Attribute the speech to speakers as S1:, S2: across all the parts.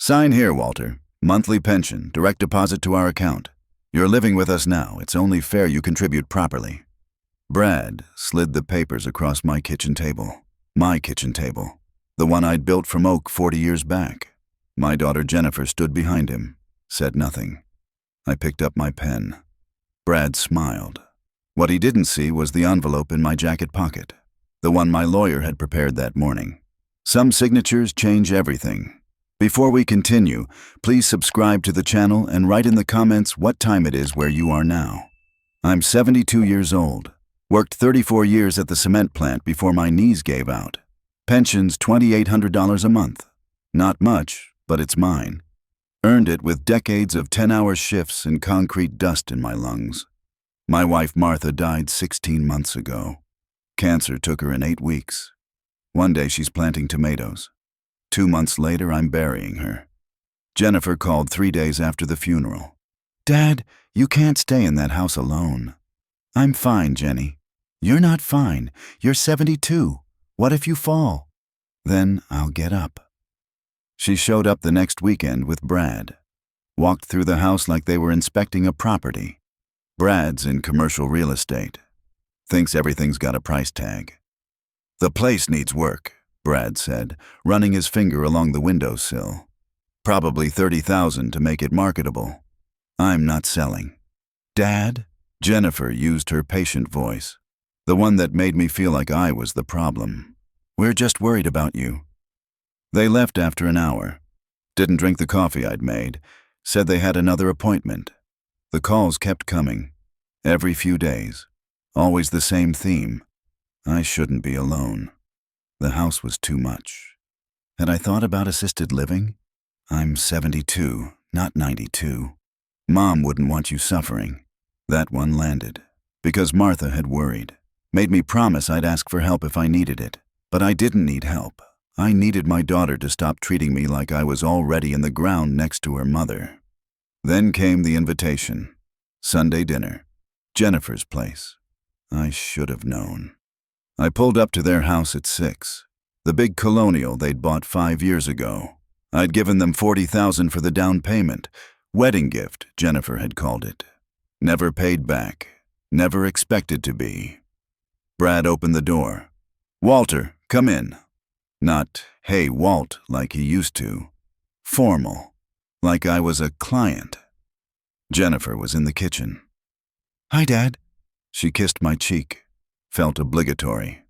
S1: Sign here, Walter. Monthly pension, direct deposit to our account. You're living with us now. It's only fair you contribute properly. Brad slid the papers across my kitchen table. My kitchen table. The one I'd built from oak 40 years back. My daughter Jennifer stood behind him, said nothing. I picked up my pen. Brad smiled. What he didn't see was the envelope in my jacket pocket, the one my lawyer had prepared that morning. Some signatures change everything. Before we continue, please subscribe to the channel and write in the comments what time it is where you are now. I'm 72 years old. Worked 34 years at the cement plant before my knees gave out. Pension's $2,800 a month. Not much, but it's mine. Earned it with decades of 10-hour shifts and concrete dust in my lungs. My wife Martha died 16 months ago. Cancer took her in 8 weeks. One day she's planting tomatoes. 2 months later, I'm burying her. Jennifer called 3 days after the funeral. "Dad, you can't stay in that house alone." "I'm fine, Jenny." "You're not fine. You're 72. What if you fall?" "Then I'll get up." She showed up the next weekend with Brad. Walked through the house like they were inspecting a property. Brad's in commercial real estate. Thinks everything's got a price tag. "The place needs work," Brad said, running his finger along the windowsill. "Probably $30,000 to make it marketable. I'm not selling." "Dad?" Jennifer used her patient voice, the one that made me feel like I was the problem. "We're just worried about you." They left after an hour. Didn't drink the coffee I'd made. Said they had another appointment. The calls kept coming. Every few days. Always the same theme. I shouldn't be alone. The house was too much. Had I thought about assisted living? I'm 72, not 92. Mom wouldn't want you suffering. That one landed. Because Martha had worried. Made me promise I'd ask for help if I needed it. But I didn't need help. I needed my daughter to stop treating me like I was already in the ground next to her mother. Then came the invitation. Sunday dinner. Jennifer's place. I should have known. I pulled up to their house at 6. The big colonial they'd bought 5 years ago. I'd given them $40,000 for the down payment. Wedding gift, Jennifer had called it. Never paid back. Never expected to be. Brad opened the door. "Walter, come in." Not, "Hey, Walt," like he used to. Formal. Like I was a client. Jennifer was in the kitchen. "Hi, Dad." She kissed my cheek. Felt obligatory.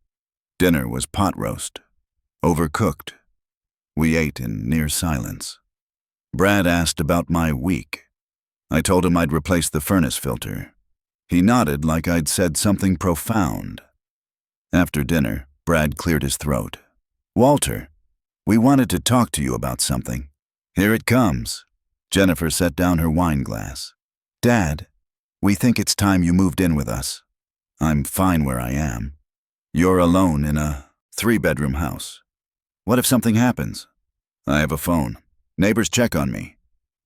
S1: Dinner was pot roast. Overcooked. We ate in near silence. Brad asked about my week. I told him I'd replaced the furnace filter. He nodded like I'd said something profound. After dinner, Brad cleared his throat. "Walter, we wanted to talk to you about something." "Here it comes." Jennifer set down her wine glass. "Dad, we think it's time you moved in with us." "I'm fine where I am." "You're alone in a 3-bedroom house. What if something happens?" "I have a phone. Neighbors check on me."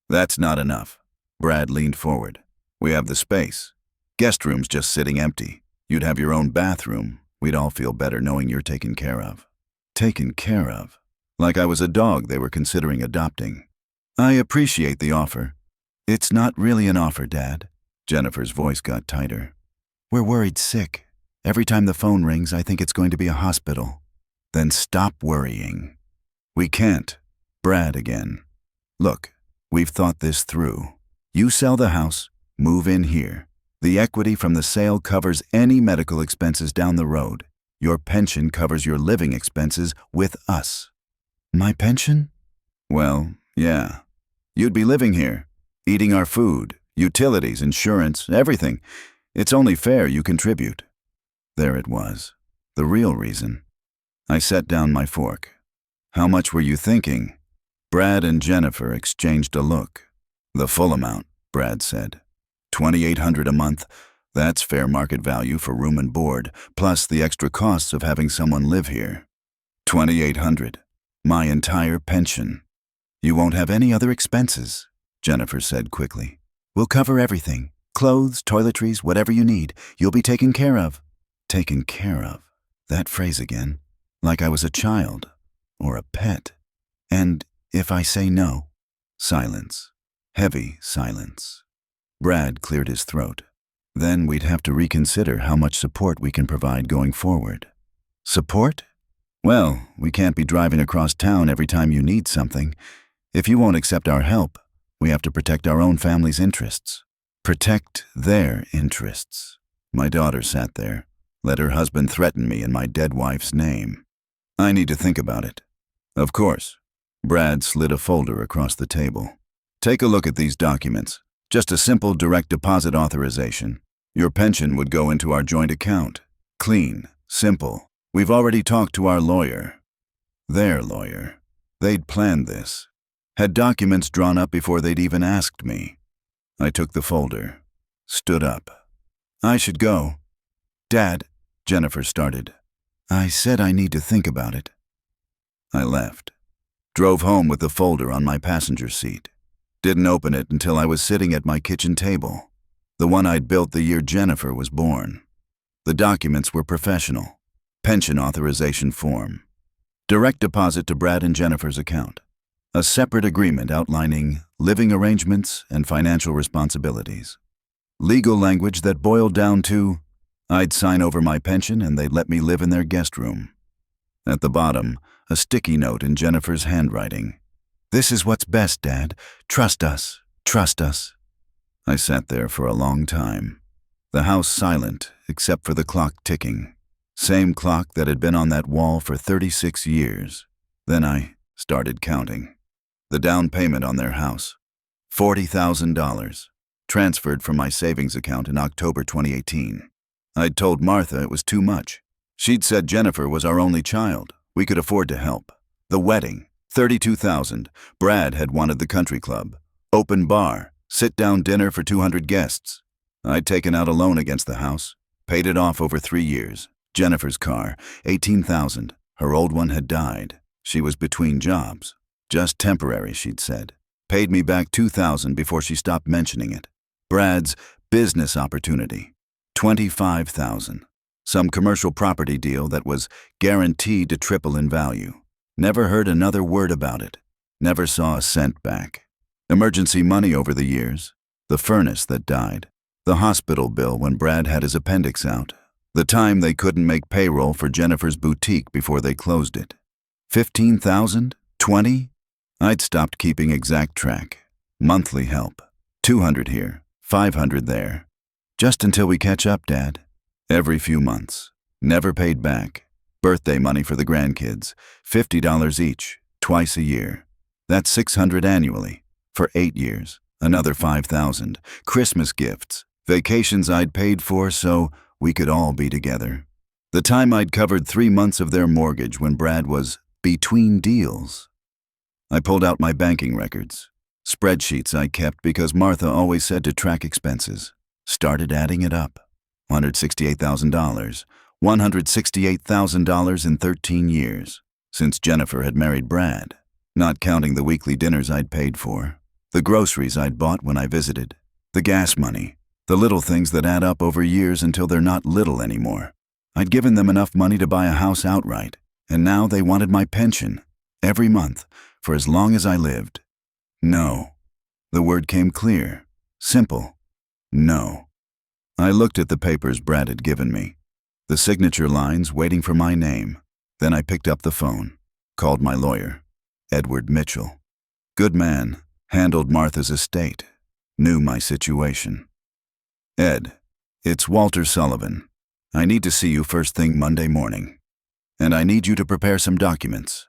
S1: "That's not enough." Brad leaned forward. "We have the space. Guest room's just sitting empty. You'd have your own bathroom. We'd all feel better knowing you're taken care of." Taken care of? Like I was a dog they were considering adopting. "I appreciate the offer." "It's not really an offer, Dad." Jennifer's voice got tighter. "We're worried sick. Every time the phone rings, I think it's going to be a hospital." "Then stop worrying." "We can't." Brad again. "Look, we've thought this through. You sell the house, move in here. The equity from the sale covers any medical expenses down the road. Your pension covers your living expenses with us." "My pension?" "Well, yeah. You'd be living here, eating our food, utilities, insurance, everything. It's only fair you contribute." There it was. The real reason. I set down my fork. "How much were you thinking?" Brad and Jennifer exchanged a look. "The full amount," Brad said. $2,800 a month. That's fair market value for room and board, plus the extra costs of having someone live here. $2,800. My entire pension." "You won't have any other expenses," Jennifer said quickly. "We'll cover everything. Clothes, toiletries, whatever you need. You'll be taken care of." Taken care of. That phrase again. Like I was a child. Or a pet. "And if I say no?" Silence. Heavy silence. Brad cleared his throat. Then we'd have to reconsider how much support we can provide going forward. Support? Well, we can't be driving across town every time you need something. If you won't accept our help, we have to protect our own family's interests. Protect their interests. My daughter sat there, let her husband threaten me in my dead wife's name. I need to think about it. Of course. Brad slid a folder across the table. Take a look at these documents. Just a simple direct deposit authorization. Your pension would go into our joint account. Clean, simple. We've already talked to our lawyer. Their lawyer. They'd planned this. Had documents drawn up before they'd even asked me. I took the folder. Stood up. I should go. Dad, Jennifer started. I said I need to think about it. I left. Drove home with the folder on my passenger seat. Didn't open it until I was sitting at my kitchen table. The one I'd built the year Jennifer was born. The documents were professional. Pension authorization form. Direct deposit to Brad and Jennifer's account. A separate agreement outlining living arrangements and financial responsibilities. Legal language that boiled down to, I'd sign over my pension and they'd let me live in their guest room. At the bottom, a sticky note in Jennifer's handwriting. This is what's best, Dad. Trust us. Trust us. I sat there for a long time. The house silent, except for the clock ticking. Same clock that had been on that wall for 36 years. Then I started counting. The down payment on their house. $40,000. Transferred from my savings account in October 2018. I'd told Martha it was too much. She'd said Jennifer was our only child. We could afford to help. The wedding. $32,000. Brad had wanted the country club. Open bar. Sit-down dinner for 200 guests. I'd taken out a loan against the house. Paid it off over 3 years. Jennifer's car. $18,000. Her old one had died. She was between jobs. Just temporary, she'd said. Paid me back $2,000 before she stopped mentioning it. Brad's business opportunity. $25,000. Some commercial property deal that was guaranteed to triple in value. Never heard another word about it. Never saw a cent back. Emergency money over the years. The furnace that died. The hospital bill when Brad had his appendix out. The time they couldn't make payroll for Jennifer's boutique before they closed it. 15,000? 20? I'd stopped keeping exact track. Monthly help. 200 here, 500 there. Just until we catch up, Dad. Every few months. Never paid back. Birthday money for the grandkids. $50 each, twice a year. That's $600 annually. For 8 years. Another $5,000. Christmas gifts. Vacations I'd paid for so we could all be together. The time I'd covered 3 months of their mortgage when Brad was between deals. I pulled out my banking records. Spreadsheets I kept because Martha always said to track expenses. Started adding it up. $168,000. $168,000 in 13 years, since Jennifer had married Brad, not counting the weekly dinners I'd paid for, the groceries I'd bought when I visited, the gas money, the little things that add up over years until they're not little anymore. I'd given them enough money to buy a house outright, and now they wanted my pension, every month, for as long as I lived. No. The word came clear, simple. No. I looked at the papers Brad had given me. The signature lines waiting for my name. Then I picked up the phone, called my lawyer, Edward Mitchell. Good man, handled Martha's estate, knew my situation. Ed, it's Walter Sullivan. I need to see you first thing Monday morning. And I need you to prepare some documents.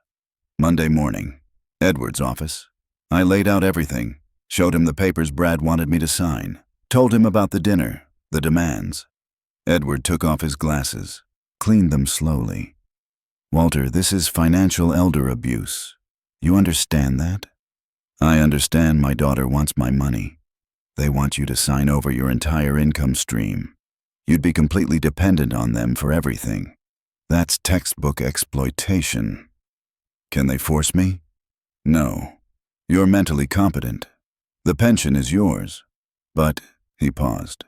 S1: Monday morning, Edward's office. I laid out everything, showed him the papers Brad wanted me to sign, told him about the dinner, the demands. Edward took off his glasses, cleaned them slowly. Walter, this is financial elder abuse. You understand that? I understand my daughter wants my money. They want you to sign over your entire income stream. You'd be completely dependent on them for everything. That's textbook exploitation. Can they force me? No. You're mentally competent. The pension is yours. But, he paused.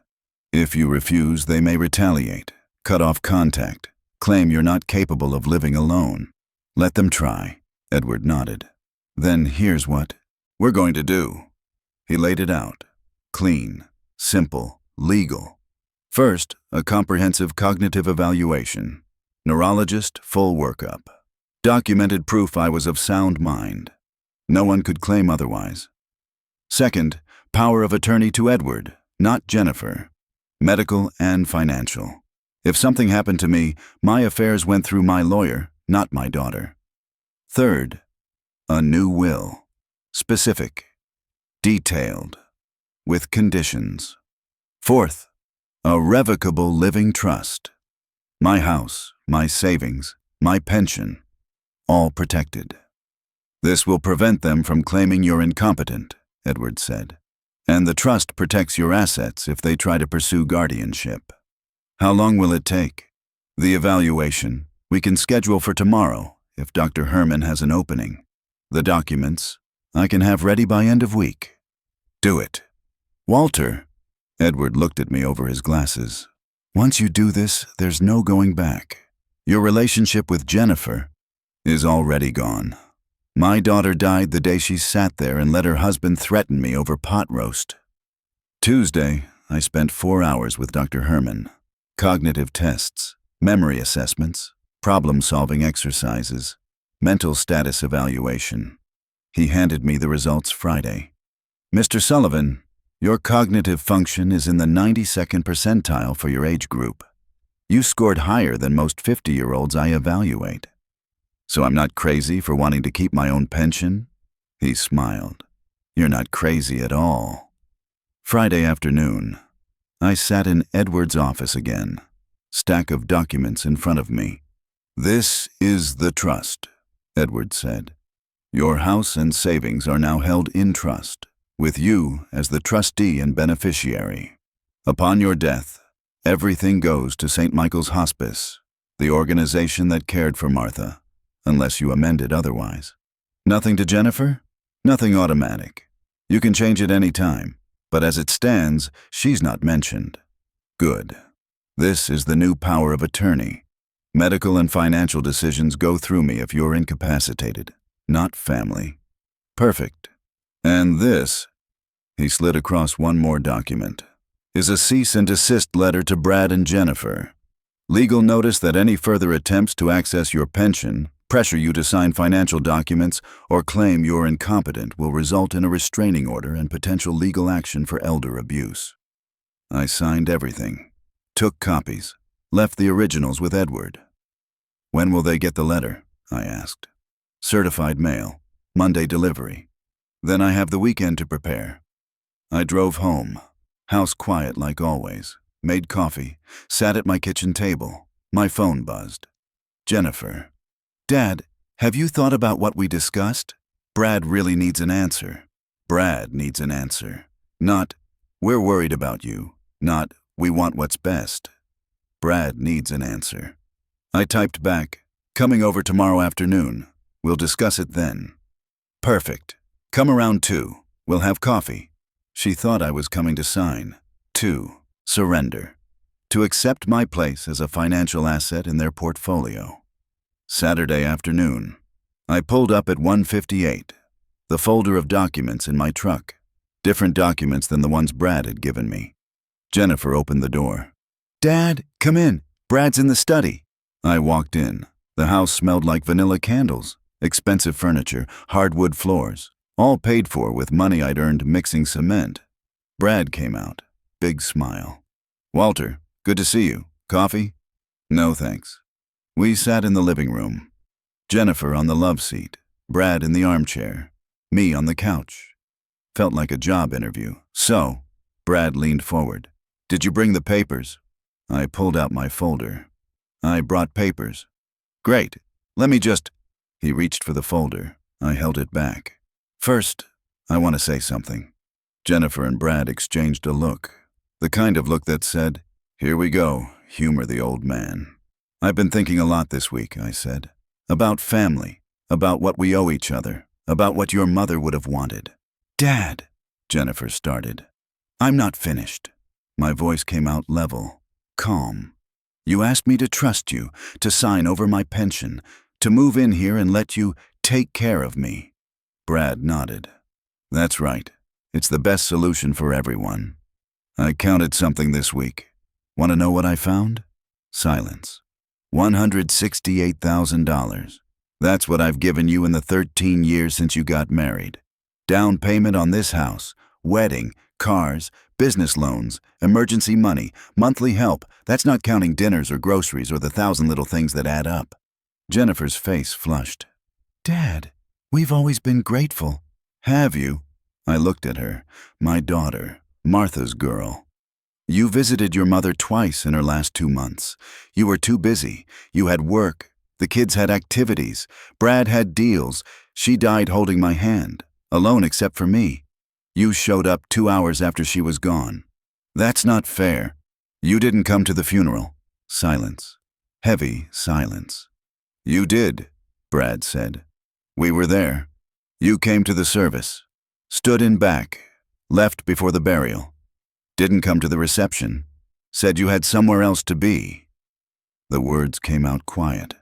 S1: If you refuse, they may retaliate, cut off contact, claim you're not capable of living alone. Let them try. Edward nodded. Then here's what. we're going to do. He laid it out. Clean, simple, legal. First, a comprehensive cognitive evaluation. Neurologist, full workup. Documented proof I was of sound mind. No one could claim otherwise. Second, power of attorney to Edward, not Jennifer. Medical and financial. If something happened to me, my affairs went through my lawyer, not my daughter. Third, a new will. Specific. Detailed. With conditions. Fourth, a revocable living trust. My house, my savings, my pension, all protected. This will prevent them from claiming you're incompetent, Edward said. And the trust protects your assets if they try to pursue guardianship. How long will it take? The evaluation, we can schedule for tomorrow if Dr. Herman has an opening. The documents, I can have ready by end of week. Do it. Walter, Edward looked at me over his glasses. Once you do this, there's no going back. Your relationship with Jennifer is already gone. My daughter died the day she sat there and let her husband threaten me over pot roast. Tuesday, I spent 4 hours with Dr. Herman. Cognitive tests, memory assessments, problem-solving exercises, mental status evaluation. He handed me the results Friday. Mr. Sullivan, your cognitive function is in the 92nd percentile for your age group. You scored higher than most 50-year-olds I evaluate. So I'm not crazy for wanting to keep my own pension? He smiled. You're not crazy at all. Friday afternoon, I sat in Edward's office again, stack of documents in front of me. This is the trust, Edward said. Your house and savings are now held in trust, with you as the trustee and beneficiary. Upon your death, everything goes to St. Michael's Hospice, the organization that cared for Martha, unless you amended otherwise. Nothing to Jennifer? Nothing automatic. You can change it any time, but as it stands, she's not mentioned. Good. This is the new power of attorney. Medical and financial decisions go through me if you're incapacitated, not family. Perfect. And this, he slid across one more document, is a cease and desist letter to Brad and Jennifer. Legal notice that any further attempts to access your pension, pressure you to sign financial documents, or claim you're incompetent will result in a restraining order and potential legal action for elder abuse. I signed everything, took copies, left the originals with Edward. When will they get the letter? I asked. Certified mail, Monday delivery. Then I have the weekend to prepare. I drove home, house quiet like always, made coffee, sat at my kitchen table. My phone buzzed. Jennifer. Dad, have you thought about what we discussed? Brad really needs an answer. Brad needs an answer. Not, we're worried about you. Not, we want what's best. Brad needs an answer. I typed back, coming over tomorrow afternoon. We'll discuss it then. Perfect. Come around 2. We'll have coffee. She thought I was coming to sign. 2. Surrender. To accept my place as a financial asset in their portfolio. Saturday afternoon. I pulled up at 1:58. The folder of documents in my truck. Different documents than the ones Brad had given me. Jennifer opened the door. Dad, come in. Brad's in the study. I walked in. The house smelled like vanilla candles, expensive furniture, hardwood floors, all paid for with money I'd earned mixing cement. Brad came out, big smile. Walter, good to see you. Coffee? No, thanks. We sat in the living room. Jennifer on the love seat, Brad in the armchair, me on the couch. Felt like a job interview. So, Brad leaned forward. Did you bring the papers? I pulled out my folder. I brought papers. Great. Let me just... He reached for the folder. I held it back. First, I want to say something. Jennifer and Brad exchanged a look. The kind of look that said, here we go, humor the old man. I've been thinking a lot this week, I said. About family, about what we owe each other, about what your mother would have wanted. Dad, Jennifer started. I'm not finished. My voice came out level, calm. You asked me to trust you, to sign over my pension, to move in here and let you take care of me. Brad nodded. That's right. It's the best solution for everyone. I counted something this week. Want to know what I found? Silence. $168,000. That's what I've given you in the 13 years since you got married. Down payment on this house, wedding, cars, business loans, emergency money, monthly help. That's not counting dinners or groceries or the 1,000 little things that add up. Jennifer's face flushed. Dad, we've always been grateful. Have you? I looked at her. My daughter, Martha's girl. You visited your mother twice in her last 2 months. You were too busy. You had work. The kids had activities. Brad had deals. She died holding my hand, alone except for me. You showed up 2 hours after she was gone. That's not fair. You didn't come to the funeral. Silence. Heavy silence. You did, Brad said. We were there. You came to the service. Stood in back. Left before the burial. Didn't come to the reception. Said you had somewhere else to be. The words came out quiet.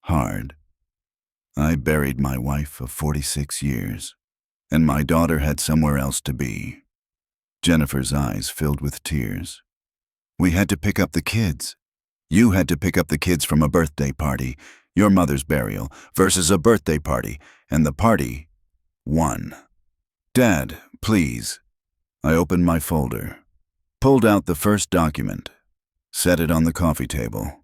S1: Hard. I buried my wife of 46 years, and my daughter had somewhere else to be. Jennifer's eyes filled with tears. We had to pick up the kids. You had to pick up the kids from a birthday party, your mother's burial, versus a birthday party, and the party won. Dad, please. I opened my folder, pulled out the first document, set it on the coffee table.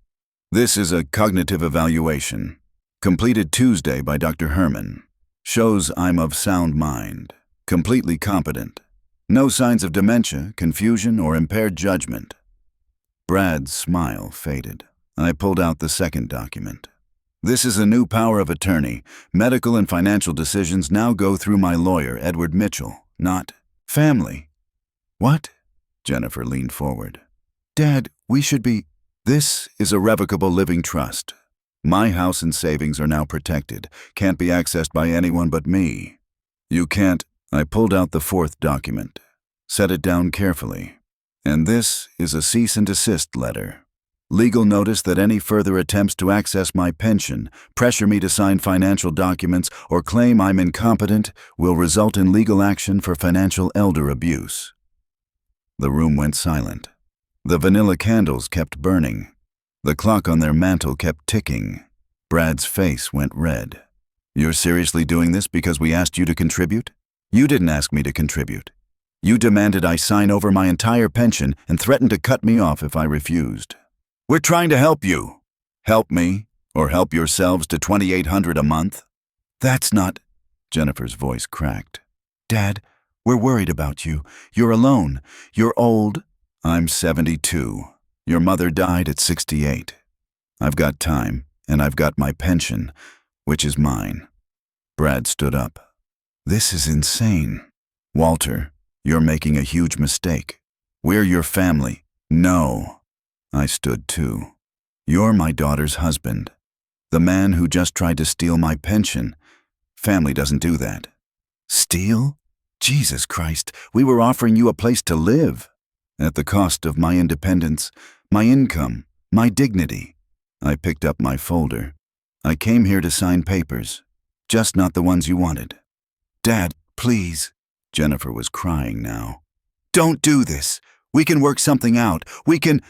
S1: This is a cognitive evaluation, completed Tuesday by Dr. Herman. Shows I'm of sound mind, completely competent. No signs of dementia, confusion, or impaired judgment. Brad's smile faded. I pulled out the second document. This is a new power of attorney. Medical and financial decisions now go through my lawyer, Edward Mitchell, not family. What? Jennifer leaned forward. Dad, we should be... This is a revocable living trust. My house and savings are now protected, can't be accessed by anyone but me. You can't... I pulled out the fourth document, set it down carefully. And this is a cease and desist letter. Legal notice that any further attempts to access my pension, pressure me to sign financial documents, or claim I'm incompetent will result in legal action for financial elder abuse. The room went silent. The vanilla candles kept burning. The clock on their mantel kept ticking. Brad's face went red. You're seriously doing this because we asked you to contribute? You didn't ask me to contribute. You demanded I sign over my entire pension and threatened to cut me off if I refused. We're trying to help you. Help me, or help yourselves to $2,800 a month. That's not... Jennifer's voice cracked. Dad, we're worried about you. You're alone. You're old. I'm 72. Your mother died at 68. I've got time, and I've got my pension, which is mine. Brad stood up. This is insane. Walter, you're making a huge mistake. We're your family. No. I stood too. You're my daughter's husband. The man who just tried to steal my pension. Family doesn't do that. Steal? Jesus Christ, we were offering you a place to live. At the cost of my independence, my income, my dignity. I picked up my folder. I came here to sign papers, just not the ones you wanted. Dad, please. Jennifer was crying now. Don't do this. We can work something out. We can...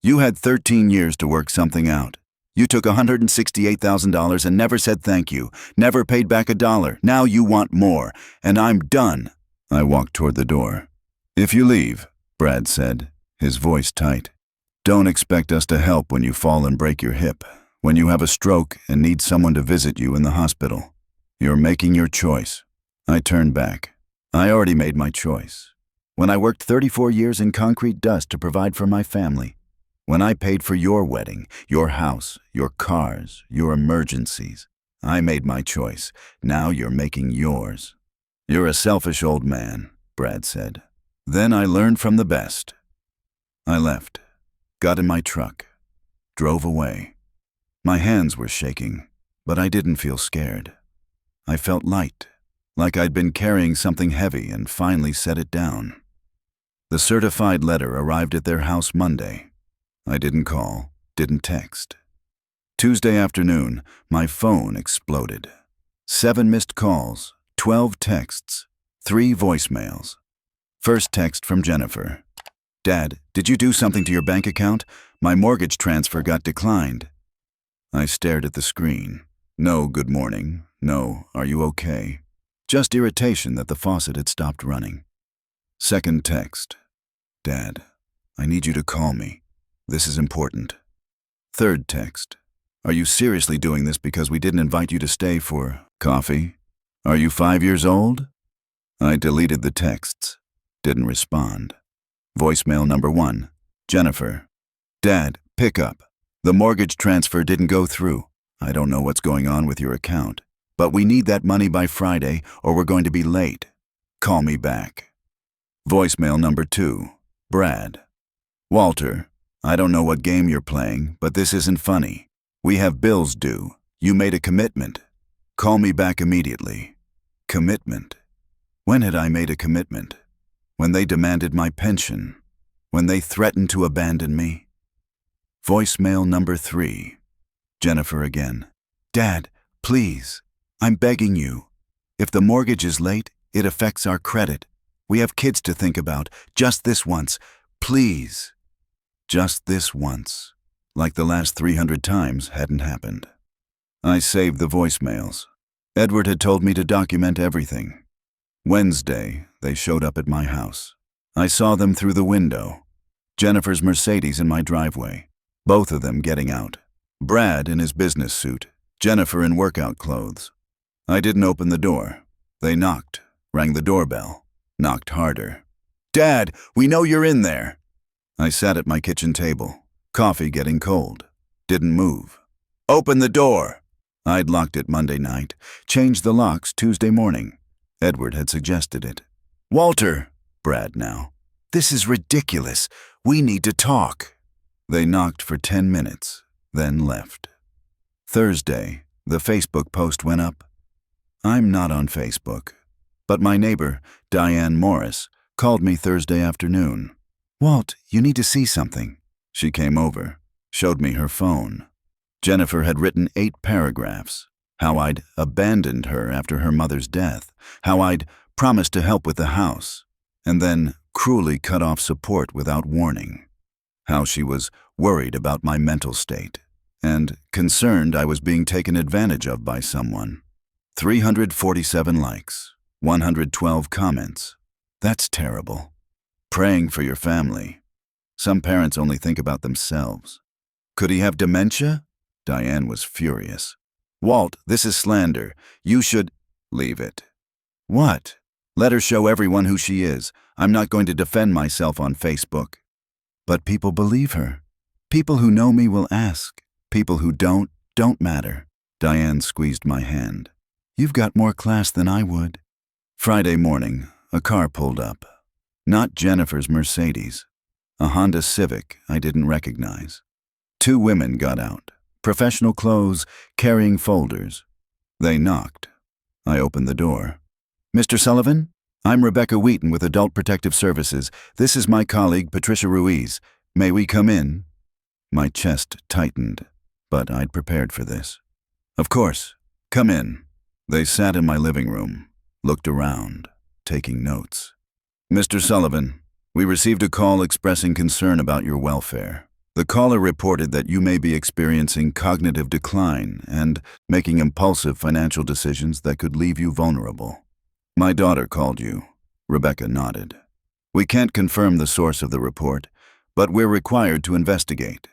S1: You had 13 years to work something out. You took $168,000 and never said thank you, never paid back $1. Now you want more, and I'm done. I walked toward the door. If you leave, Brad said, his voice tight. Don't expect us to help when you fall and break your hip, when you have a stroke and need someone to visit you in the hospital. You're making your choice. I turned back. I already made my choice. When I worked 34 years in concrete dust to provide for my family. When I paid for your wedding, your house, your cars, your emergencies. I made my choice. Now you're making yours. You're a selfish old man, Brad said. Then I learned from the best. I left, got in my truck, drove away. My hands were shaking, but I didn't feel scared. I felt light, like I'd been carrying something heavy and finally set it down. The certified letter arrived at their house Monday. I didn't call, didn't text. Tuesday afternoon, my phone exploded. 7 missed calls, 12 texts, 3 voicemails. First text from Jennifer. Dad, did you do something to your bank account? My mortgage transfer got declined. I stared at the screen. No good morning. No, are you okay? Just irritation that the faucet had stopped running. Second text. Dad, I need you to call me. This is important. Third text. Are you seriously doing this because we didn't invite you to stay for coffee? Are you 5 years old? I deleted the texts. Didn't respond. Voicemail number 1. Jennifer. Dad, pick up. The mortgage transfer didn't go through. I don't know what's going on with your account, but we need that money by Friday or we're going to be late. Call me back. Voicemail number 2. Brad. Walter, I don't know what game you're playing, but this isn't funny. We have bills due. You made a commitment. Call me back immediately. Commitment. When had I made a commitment? When they demanded my pension? When they threatened to abandon me? Voicemail number 3. Jennifer again. Dad, please. I'm begging you. If the mortgage is late, it affects our credit. We have kids to think about. Just this once. Please. Just this once. Like the last 300 times hadn't happened. I saved the voicemails. Edward had told me to document everything. Wednesday, they showed up at my house. I saw them through the window. Jennifer's Mercedes in my driveway. Both of them getting out. Brad in his business suit. Jennifer in workout clothes. I didn't open the door. They knocked, rang the doorbell, knocked harder. Dad, we know you're in there. I sat at my kitchen table. Coffee getting cold. Didn't move. Open the door. I'd locked it Monday night. Changed the locks Tuesday morning. Edward had suggested it. Walter, Brad now. This is ridiculous. We need to talk. They knocked for 10 minutes, then left. Thursday, the Facebook post went up. I'm not on Facebook, but my neighbor, Diane Morris, called me Thursday afternoon. Walt, you need to see something. She came over, showed me her phone. Jennifer had written 8 paragraphs. How I'd abandoned her after her mother's death, how I'd promised to help with the house, and then cruelly cut off support without warning. How she was worried about my mental state, and concerned I was being taken advantage of by someone. 347 likes, 112 comments. That's terrible. Praying for your family. Some parents only think about themselves. Could he have dementia? Diane was furious. Walt, this is slander. You should leave it. What? Let her show everyone who she is. I'm not going to defend myself on Facebook. But people believe her. People who know me will ask. People who don't matter. Diane squeezed my hand. You've got more class than I would. Friday morning, a car pulled up. Not Jennifer's Mercedes. A Honda Civic I didn't recognize. 2 women got out. Professional clothes, carrying folders. They knocked. I opened the door. Mr. Sullivan? I'm Rebecca Wheaton with Adult Protective Services. This is my colleague, Patricia Ruiz. May we come in? My chest tightened, but I'd prepared for this. Of course. Come in. They sat in my living room, looked around, taking notes. Mr. Sullivan, we received a call expressing concern about your welfare. The caller reported that you may be experiencing cognitive decline and making impulsive financial decisions that could leave you vulnerable. My daughter called you. Rebecca nodded. We can't confirm the source of the report, but we're required to investigate.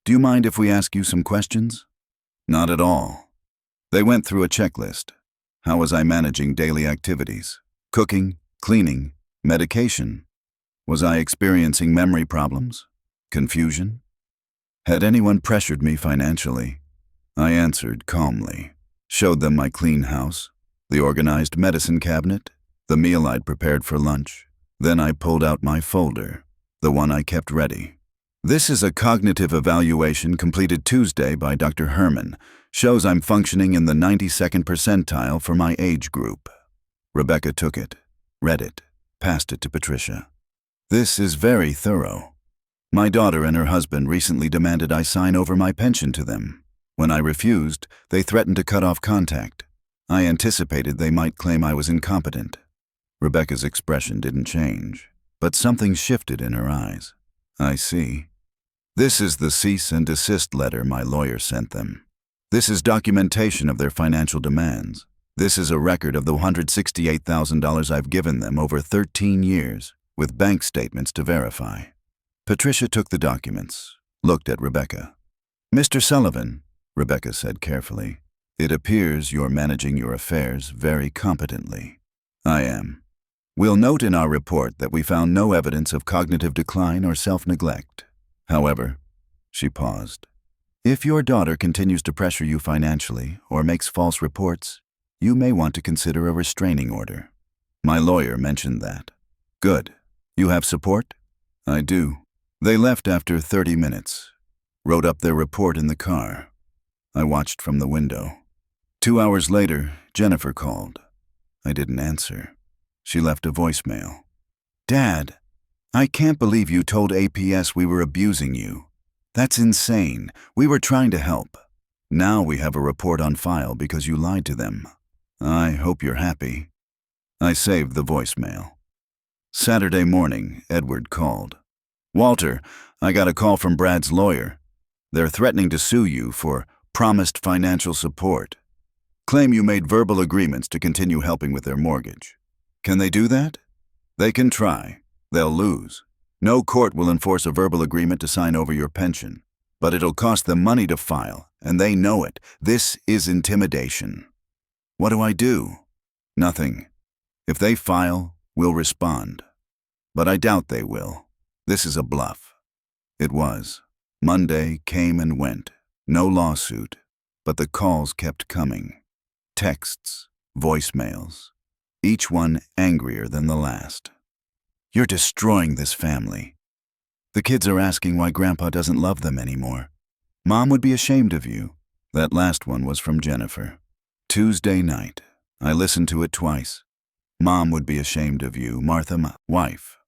S1: Do you mind if we ask you some questions? Not at all. They went through a checklist. How was I managing daily activities? Cooking, cleaning, medication? Was I experiencing memory problems? Confusion? Had anyone pressured me financially? I answered calmly, showed them my clean house, the organized medicine cabinet, the meal I'd prepared for lunch. Then I pulled out my folder, the one I kept ready. This is a cognitive evaluation completed Tuesday by Dr. Herman. Shows I'm functioning in the 92nd percentile for my age group. Rebecca took it, read it, passed it to Patricia. This is very thorough. My daughter and her husband recently demanded I sign over my pension to them. When I refused, they threatened to cut off contact. I anticipated they might claim I was incompetent. Rebecca's expression didn't change, but something shifted in her eyes. I see. This is the cease and desist letter my lawyer sent them. This is documentation of their financial demands. This is a record of the $168,000 I've given them over 13 years, with bank statements to verify. Patricia took the documents, looked at Rebecca. Mr. Sullivan, Rebecca said carefully, it appears you're managing your affairs very competently. I am. We'll note in our report that we found no evidence of cognitive decline or self-neglect. However, she paused. If your daughter continues to pressure you financially or makes false reports, you may want to consider a restraining order. My lawyer mentioned that. Good. You have support? I do. They left after 30 minutes, wrote up their report in the car. I watched from the window. 2 hours later, Jennifer called. I didn't answer. She left a voicemail. Dad, I can't believe you told APS we were abusing you. That's insane. We were trying to help. Now we have a report on file because you lied to them. I hope you're happy. I saved the voicemail. Saturday morning, Edward called. Walter, I got a call from Brad's lawyer. They're threatening to sue you for promised financial support. Claim you made verbal agreements to continue helping with their mortgage. Can they do that? They can try. They'll lose. No court will enforce a verbal agreement to sign over your pension, but it'll cost them money to file, and they know it. This is intimidation. What do I do? Nothing. If they file, we'll respond. But I doubt they will. This is a bluff. It was. Monday came and went. No lawsuit, but the calls kept coming. Texts, voicemails, each one angrier than the last. You're destroying this family. The kids are asking why Grandpa doesn't love them anymore. Mom would be ashamed of you. That last one was from Jennifer. Tuesday night. I listened to it twice. Mom would be ashamed of you, Martha, my wife.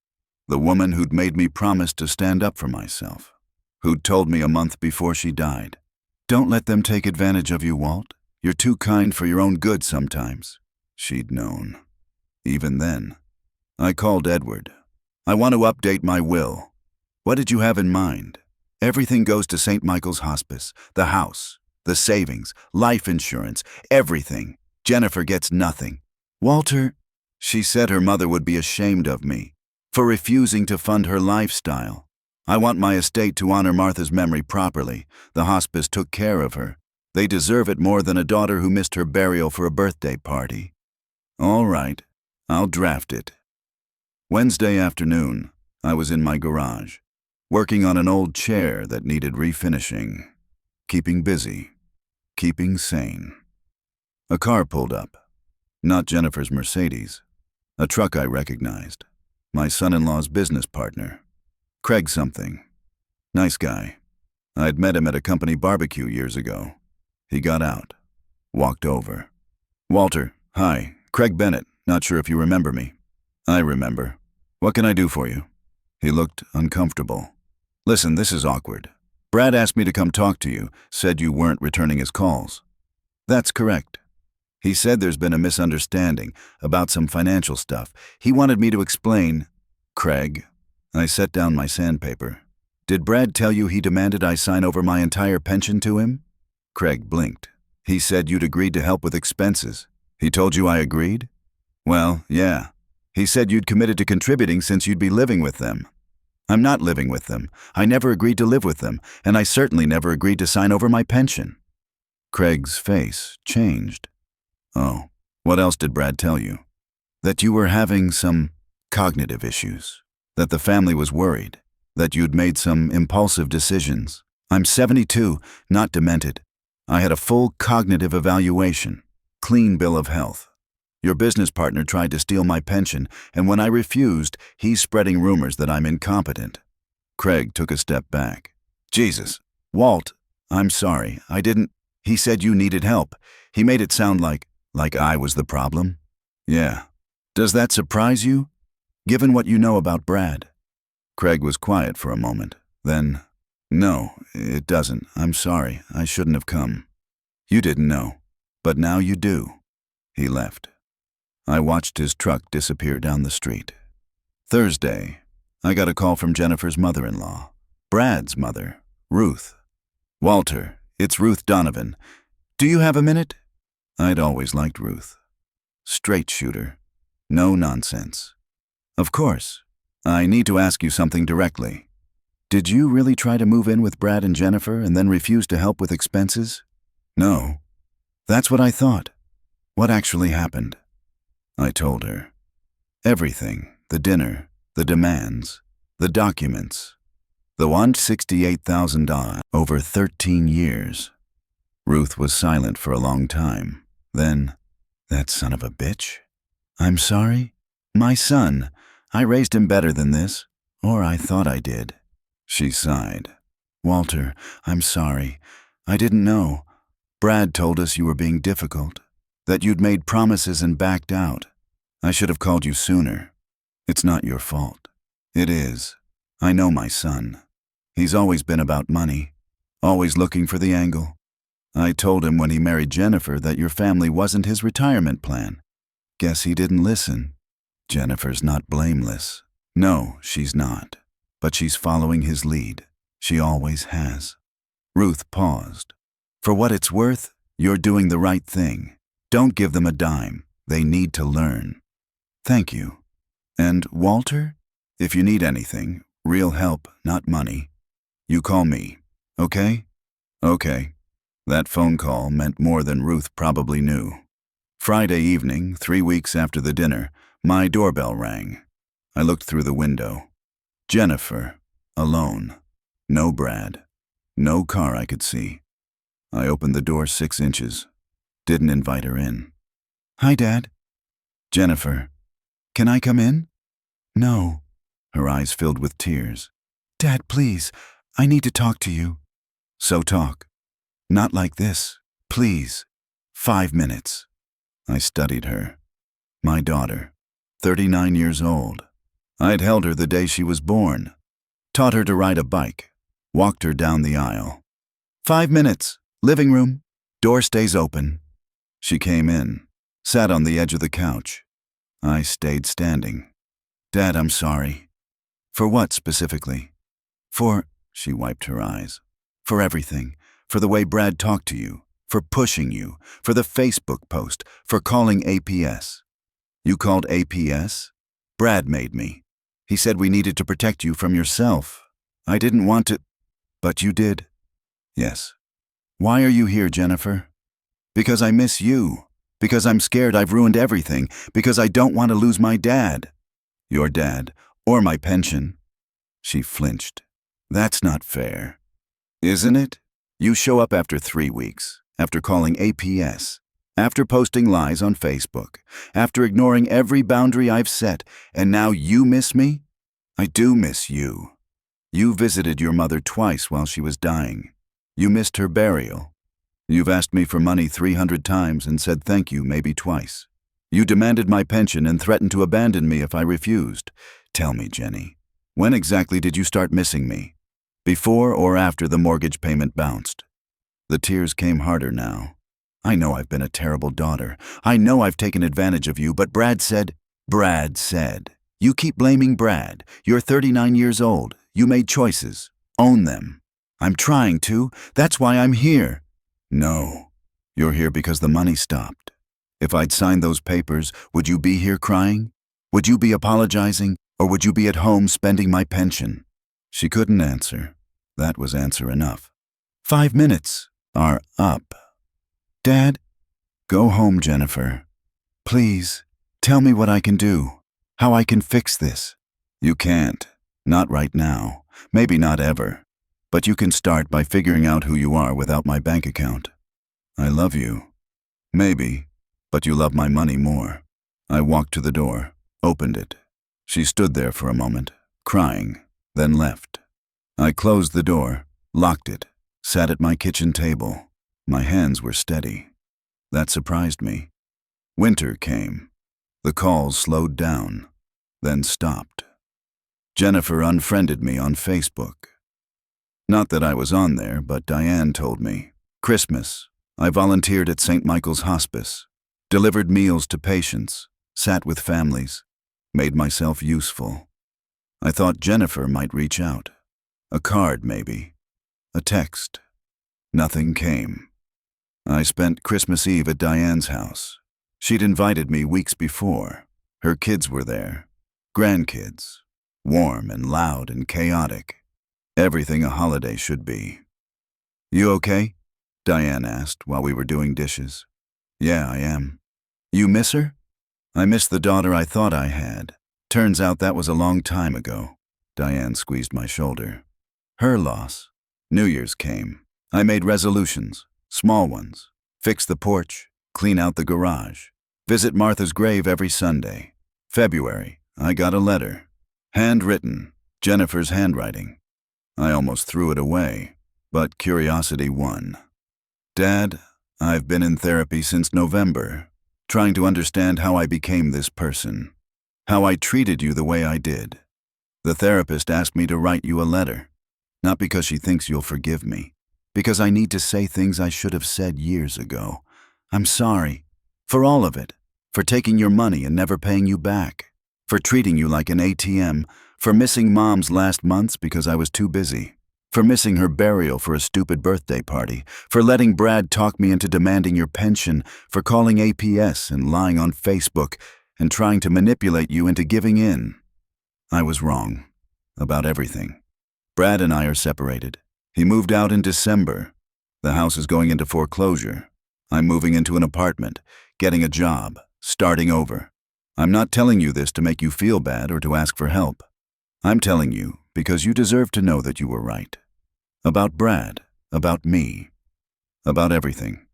S1: The woman who'd made me promise to stand up for myself. Who'd told me a month before she died. Don't let them take advantage of you, Walt. You're too kind for your own good sometimes. She'd known. Even then. I called Edward. I want to update my will. What did you have in mind? Everything goes to St. Michael's Hospice, the house, the savings, life insurance, everything. Jennifer gets nothing. Walter, she said her mother would be ashamed of me for refusing to fund her lifestyle. I want my estate to honor Martha's memory properly. The hospice took care of her. They deserve it more than a daughter who missed her burial for a birthday party. All right, I'll draft it. Wednesday afternoon, I was in my garage, working on an old chair that needed refinishing, keeping busy, keeping sane. A car pulled up. Not Jennifer's Mercedes. A truck I recognized. My son-in-law's business partner. Craig something. Nice guy. I'd met him at a company barbecue years ago. He got out. Walked over. Walter, hi. Craig Bennett. Not sure if you remember me. I remember. What can I do for you? He looked uncomfortable. Listen, this is awkward. Brad asked me to come talk to you, said you weren't returning his calls. That's correct. He said there's been a misunderstanding about some financial stuff. He wanted me to explain. Craig, I set down my sandpaper. Did Brad tell you he demanded I sign over my entire pension to him? Craig blinked. He said you'd agreed to help with expenses. He told you I agreed? Well, yeah. He said you'd committed to contributing since you'd be living with them. I'm not living with them. I never agreed to live with them, and I certainly never agreed to sign over my pension. Craig's face changed. Oh, what else did Brad tell you? That you were having some cognitive issues. That the family was worried. That you'd made some impulsive decisions. I'm 72, not demented. I had a full cognitive evaluation. Clean bill of health. Your business partner tried to steal my pension, and when I refused, he's spreading rumors that I'm incompetent. Craig took a step back. Jesus, Walt, I'm sorry, I didn't. He said you needed help. He made it sound like I was the problem. Yeah. Does that surprise you? Given what you know about Brad? Craig was quiet for a moment. Then, no, it doesn't. I'm sorry. I shouldn't have come. You didn't know. But now you do. He left. I watched his truck disappear down the street. Thursday, I got a call from Jennifer's mother-in-law, Brad's mother, Ruth. "Walter, it's Ruth Donovan. Do you have a minute?" I'd always liked Ruth. Straight shooter. No nonsense. "Of course. I need to ask you something directly. Did you really try to move in with Brad and Jennifer and then refuse to help with expenses?" "No." "That's what I thought. What actually happened?" I told her. Everything, the dinner, the demands, the documents. The $168,000 over 13 years. Ruth was silent for a long time. Then, "That son of a bitch? I'm sorry? My son. I raised him better than this. Or I thought I did." She sighed. "Walter, I'm sorry. I didn't know. Brad told us you were being difficult, that you'd made promises and backed out. I should have called you sooner. It's not your fault." "It is. I know my son. He's always been about money, always looking for the angle. I told him when he married Jennifer that your family wasn't his retirement plan. Guess he didn't listen. Jennifer's not blameless. No, she's not. But she's following his lead. She always has." Ruth paused. "For what it's worth, you're doing the right thing. Don't give them a dime. They need to learn." "Thank you. And Walter, if you need anything, real help, not money, you call me, okay?" "Okay." That phone call meant more than Ruth probably knew. Friday evening, 3 weeks after the dinner, my doorbell rang. I looked through the window. Jennifer, alone. No Brad. No car I could see. I opened the door 6 inches. Didn't invite her in. "Hi, Dad." "Jennifer, can I come in?" "No." Her eyes filled with tears. "Dad, please, I need to talk to you." "So talk. Not like this. Please. 5 minutes." I studied her. My daughter, 39 years old. I'd held her the day she was born. Taught her to ride a bike. Walked her down the aisle. 5 minutes. Living room. Door stays open." She came in. Sat on the edge of the couch. I stayed standing. "Dad, I'm sorry." "For what specifically?" "For," she wiped her eyes, "for everything. For the way Brad talked to you. For pushing you. For the Facebook post. For calling APS." "You called APS?" "Brad made me. He said we needed to protect you from yourself. I didn't want to." "But you did." "Yes." "Why are you here, Jennifer?" "Because I miss you. Because I'm scared I've ruined everything. Because I don't want to lose my dad." "Your dad. Or my pension." She flinched. "That's not fair." "Isn't it? You show up after 3 weeks, after calling APS, after posting lies on Facebook, after ignoring every boundary I've set, and now you miss me? I do miss you. You visited your mother twice while she was dying. You missed her burial. You've asked me for money 300 times and said thank you maybe twice. You demanded my pension and threatened to abandon me if I refused. Tell me, Jenny, when exactly did you start missing me? Before or after the mortgage payment bounced?" The tears came harder now. "I know I've been a terrible daughter. I know I've taken advantage of you, but Brad said..." "Brad said. You keep blaming Brad. You're 39 years old. You made choices. Own them." "I'm trying to. That's why I'm here." "No. You're here because the money stopped. If I'd signed those papers, would you be here crying? Would you be apologizing? Or would you be at home spending my pension?" She couldn't answer. That was answer enough. 5 minutes are up. "Dad?" "Go home, Jennifer. Please, tell me what I can do. How I can fix this." "You can't. Not right now. Maybe not ever. But you can start by figuring out who you are without my bank account. I love you. Maybe. But you love my money more." I walked to the door, opened it. She stood there for a moment, crying, then left. I closed the door, locked it, sat at my kitchen table. My hands were steady. That surprised me. Winter came. The calls slowed down, then stopped. Jennifer unfriended me on Facebook. Not that I was on there, but Diane told me. Christmas, I volunteered at St. Michael's Hospice, delivered meals to patients, sat with families, made myself useful. I thought Jennifer might reach out. A card, maybe. A text. Nothing came. I spent Christmas Eve at Diane's house. She'd invited me weeks before. Her kids were there. Grandkids. Warm and loud and chaotic. Everything a holiday should be. "You okay?" Diane asked while we were doing dishes. "Yeah, I am." "You miss her?" "I miss the daughter I thought I had. Turns out that was a long time ago." Diane squeezed my shoulder. "Her loss." New Year's came. I made resolutions, small ones. Fix the porch, clean out the garage, visit Martha's grave every Sunday. February, I got a letter. Handwritten, Jennifer's handwriting. I almost threw it away, but curiosity won. "Dad, I've been in therapy since November, trying to understand how I became this person, how I treated you the way I did. The therapist asked me to write you a letter, not because she thinks you'll forgive me, because I need to say things I should have said years ago. I'm sorry, for all of it, for taking your money and never paying you back, for treating you like an ATM, for missing Mom's last months because I was too busy, for missing her burial for a stupid birthday party, for letting Brad talk me into demanding your pension, for calling APS and lying on Facebook and trying to manipulate you into giving in. I was wrong about everything. Brad and I are separated. He moved out in December. The house is going into foreclosure. I'm moving into an apartment, getting a job, starting over. I'm not telling you this to make you feel bad or to ask for help. I'm telling you because you deserve to know that you were right. About Brad, about me, about everything.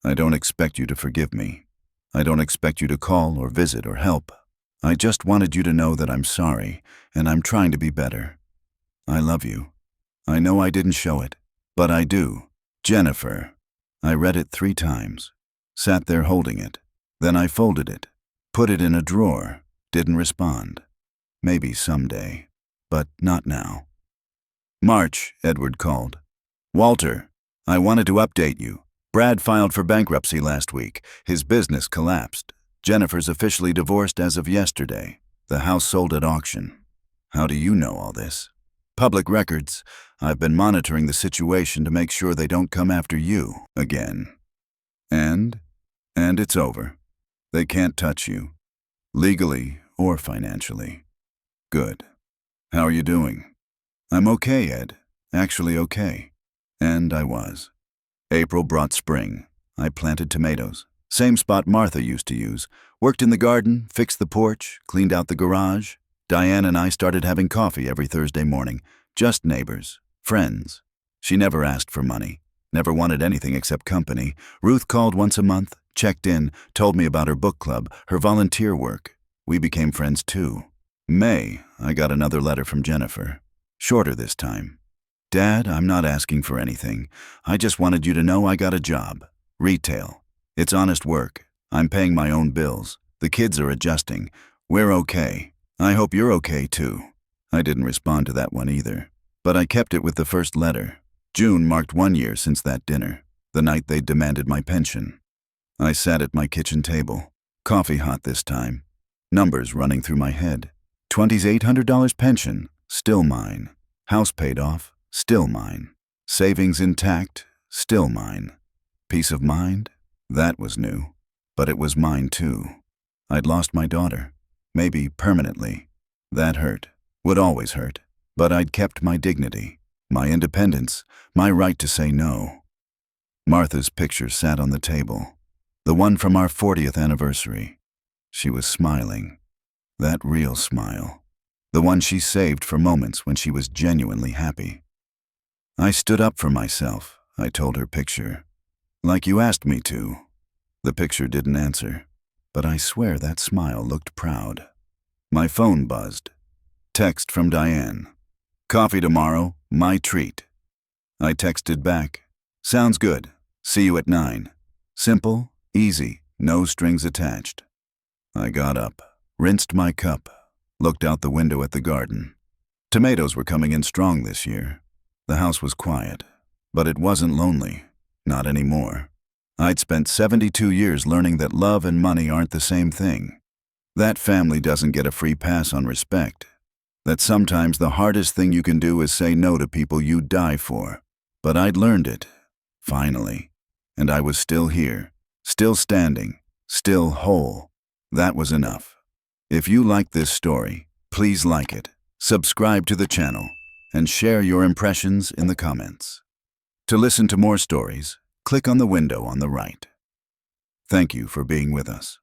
S1: I don't expect you to forgive me. I don't expect you to call or visit or help. I just wanted you to know that I'm sorry and I'm trying to be better. I love you. I know I didn't show it, but I do. Jennifer. I read it 3 times, sat there holding it. Then I folded it, put it in a drawer, didn't respond. Maybe someday, but not now. March, Edward called. "Walter, I wanted to update you. Brad filed for bankruptcy last week. His business collapsed. Jennifer's officially divorced as of yesterday. The house sold at auction." "How do you know all this?" "Public records. I've been monitoring the situation to make sure they don't come after you again." And it's over. They can't touch you, legally or financially. Good. How are you doing? "I'm okay, Ed. Actually okay." And I was. April brought spring. I planted tomatoes. Same spot Martha used to use. Worked in the garden, fixed the porch, cleaned out the garage. Diane and I started having coffee every Thursday morning. Just neighbors, friends. She never asked for money, never wanted anything except company. Ruth called once a month, checked in, told me about her book club, her volunteer work. We became friends too. May, I got another letter from Jennifer. Shorter this time. "Dad, I'm not asking for anything. I just wanted you to know I got a job. Retail. It's honest work. I'm paying my own bills. The kids are adjusting. We're okay. I hope you're okay too." I didn't respond to that one either, but I kept it with the first letter. June marked 1 year since that dinner, the night they demanded my pension. I sat at my kitchen table, coffee hot this time, numbers running through my head. 2,800 pension, still mine. House paid off, still mine. Savings intact, still mine. Peace of mind? That was new, but it was mine too. I'd lost my daughter, maybe permanently. That hurt, would always hurt, but I'd kept my dignity, my independence, my right to say no. Martha's picture sat on the table, the one from our 40th anniversary. She was smiling, that real smile, the one she saved for moments when she was genuinely happy. "I stood up for myself," I told her picture. "Like you asked me to." The picture didn't answer, but I swear that smile looked proud. My phone buzzed. Text from Diane. "Coffee tomorrow, my treat." I texted back. "Sounds good. See you at 9. Simple, easy, no strings attached." I got up, rinsed my cup, looked out the window at the garden. Tomatoes were coming in strong this year. The house was quiet, but it wasn't lonely. Not anymore. I'd spent 72 years learning that love and money aren't the same thing. That family doesn't get a free pass on respect. That sometimes the hardest thing you can do is say no to people you die for. But I'd learned it, finally. And I was still here, still standing, still whole. That was enough. If you like this story, please like it, subscribe to the channel, and share your impressions in the comments. To listen to more stories, click on the window on the right. Thank you for being with us.